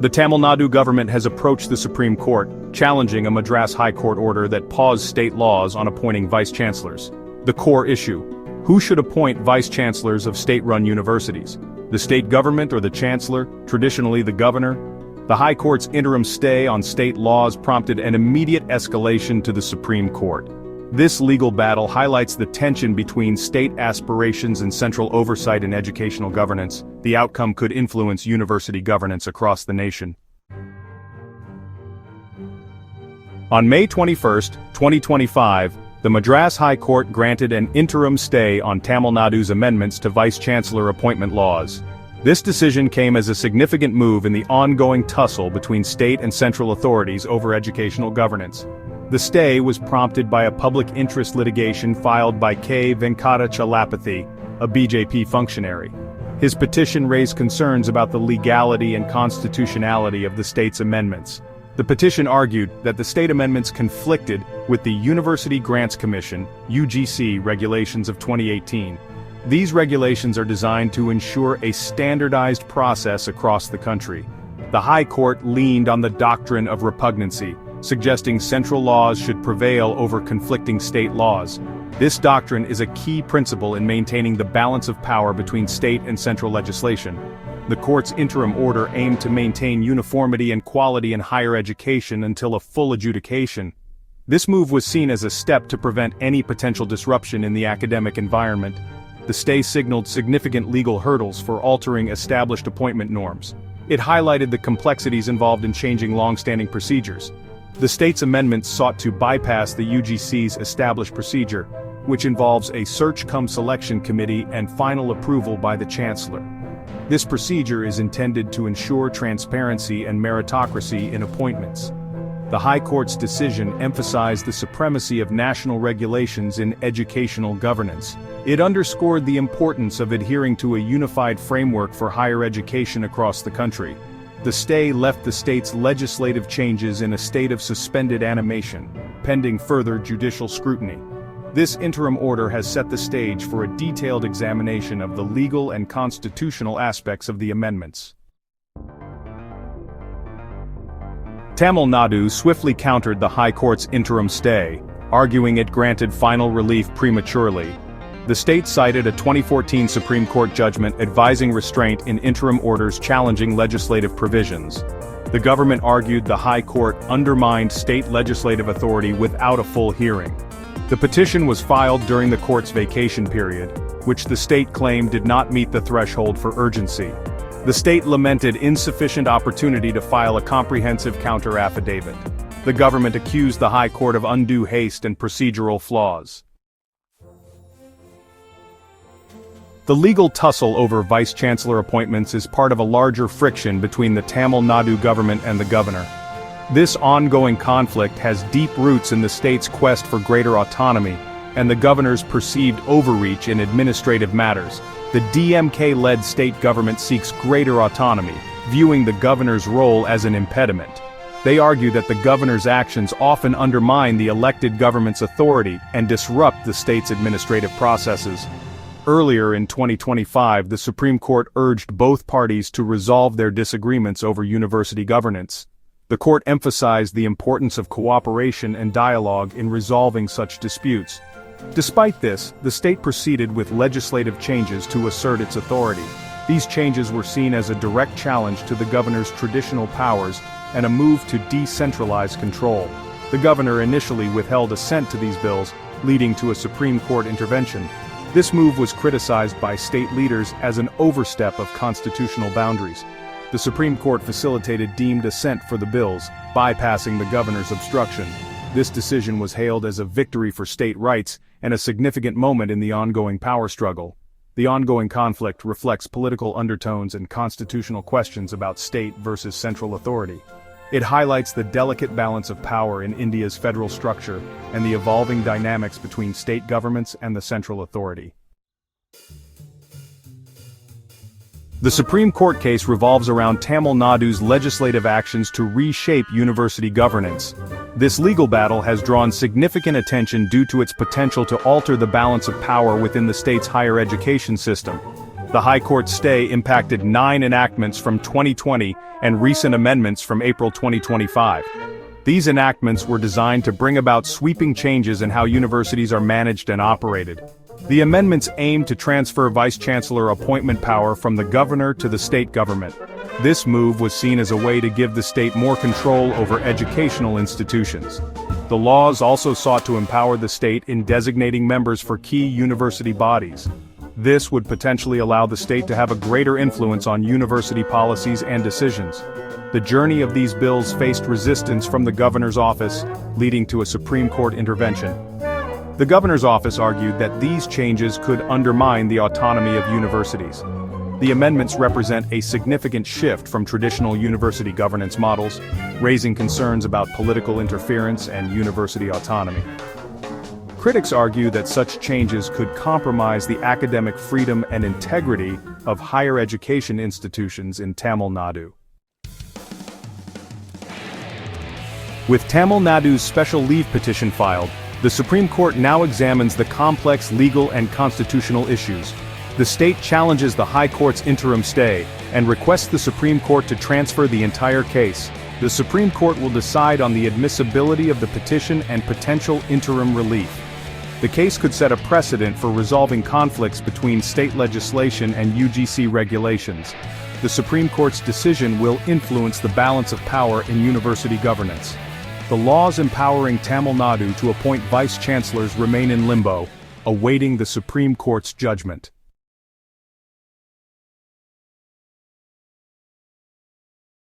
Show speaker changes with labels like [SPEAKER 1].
[SPEAKER 1] The Tamil Nadu government has approached the Supreme Court, challenging a Madras High Court order that paused state laws on appointing vice-chancellors. The core issue: who should appoint vice-chancellors of state-run universities? The state government or the chancellor, traditionally the governor? The High Court's interim stay on state laws prompted an immediate escalation to the Supreme Court. This legal battle highlights the tension between state aspirations and central oversight in educational governance. The outcome could influence university governance across the nation. On May 21, 2025, the Madras High Court granted an interim stay on Tamil Nadu's amendments to vice-chancellor appointment laws. This decision came as a significant move in the ongoing tussle between state and central authorities over educational governance. The stay was prompted by a public interest litigation filed by K. Venkatachalapathy, a BJP functionary. His petition raised concerns about the legality and constitutionality of the state's amendments. The petition argued that the state amendments conflicted with the University Grants Commission (UGC) regulations of 2018. These regulations are designed to ensure a standardized process across the country. The High Court leaned on the doctrine of repugnancy, suggesting central laws should prevail over conflicting state laws. This doctrine is a key principle in maintaining the balance of power between state and central legislation. The court's interim order aimed to maintain uniformity and quality in higher education until a full adjudication. This move was seen as a step to prevent any potential disruption in the academic environment. The stay signaled significant legal hurdles for altering established appointment norms. It highlighted the complexities involved in changing long-standing procedures. The state's amendments sought to bypass the UGC's established procedure, which involves a search-cum-selection committee and final approval by the chancellor. This procedure is intended to ensure transparency and meritocracy in appointments. The High Court's decision emphasized the supremacy of national regulations in educational governance. It underscored the importance of adhering to a unified framework for higher education across the country. The stay left the state's legislative changes in a state of suspended animation, pending further judicial scrutiny. This interim order has set the stage for a detailed examination of the legal and constitutional aspects of the amendments. Tamil Nadu swiftly countered the High Court's interim stay, arguing it granted final relief prematurely. The state cited a 2014 Supreme Court judgment advising restraint in interim orders challenging legislative provisions. The government argued the High Court undermined state legislative authority without a full hearing. The petition was filed during the court's vacation period, which the state claimed did not meet the threshold for urgency. The state lamented insufficient opportunity to file a comprehensive counter-affidavit. The government accused the High Court of undue haste and procedural flaws. The legal tussle over vice-chancellor appointments is part of a larger friction between the Tamil Nadu government and the governor. This ongoing conflict has deep roots in the state's quest for greater autonomy, and the governor's perceived overreach in administrative matters. The DMK-led state government seeks greater autonomy, viewing the governor's role as an impediment. They argue that the governor's actions often undermine the elected government's authority and disrupt the state's administrative processes. Earlier in 2025, the Supreme Court urged both parties to resolve their disagreements over university governance. The court emphasized the importance of cooperation and dialogue in resolving such disputes. Despite this, the state proceeded with legislative changes to assert its authority. These changes were seen as a direct challenge to the governor's traditional powers and a move to decentralize control. The governor initially withheld assent to these bills, leading to a Supreme Court intervention. This move was criticized by state leaders as an overstep of constitutional boundaries. The Supreme Court facilitated deemed assent for the bills, bypassing the governor's obstruction. This decision was hailed as a victory for state rights and a significant moment in the ongoing power struggle. The ongoing conflict reflects political undertones and constitutional questions about state versus central authority. It highlights the delicate balance of power in India's federal structure and the evolving dynamics between state governments and the central authority. The Supreme Court case revolves around Tamil Nadu's legislative actions to reshape university governance. This legal battle has drawn significant attention due to its potential to alter the balance of power within the state's higher education system. The High Court stay impacted 9 enactments from 2020 and recent amendments from April 2025. These enactments were designed to bring about sweeping changes in how universities are managed and operated. The amendments aim to transfer Vice-Chancellor appointment power from the governor to the state government. This move was seen as a way to give the state more control over educational institutions. The laws also sought to empower the state in designating members for key university bodies. This would potentially allow the state to have a greater influence on university policies and decisions. The journey of these bills faced resistance from the governor's office, leading to a Supreme Court intervention. The governor's office argued that these changes could undermine the autonomy of universities. The amendments represent a significant shift from traditional university governance models, raising concerns about political interference and university autonomy. Critics argue that such changes could compromise the academic freedom and integrity of higher education institutions in Tamil Nadu. With Tamil Nadu's special leave petition filed, the Supreme Court now examines the complex legal and constitutional issues. The state challenges the High Court's interim stay and requests the Supreme Court to transfer the entire case. The Supreme Court will decide on the admissibility of the petition and potential interim relief. The case could set a precedent for resolving conflicts between state legislation and UGC regulations. The Supreme Court's decision will influence the balance of power in university governance. The laws empowering Tamil Nadu to appoint vice-chancellors remain in limbo, awaiting the Supreme Court's judgment.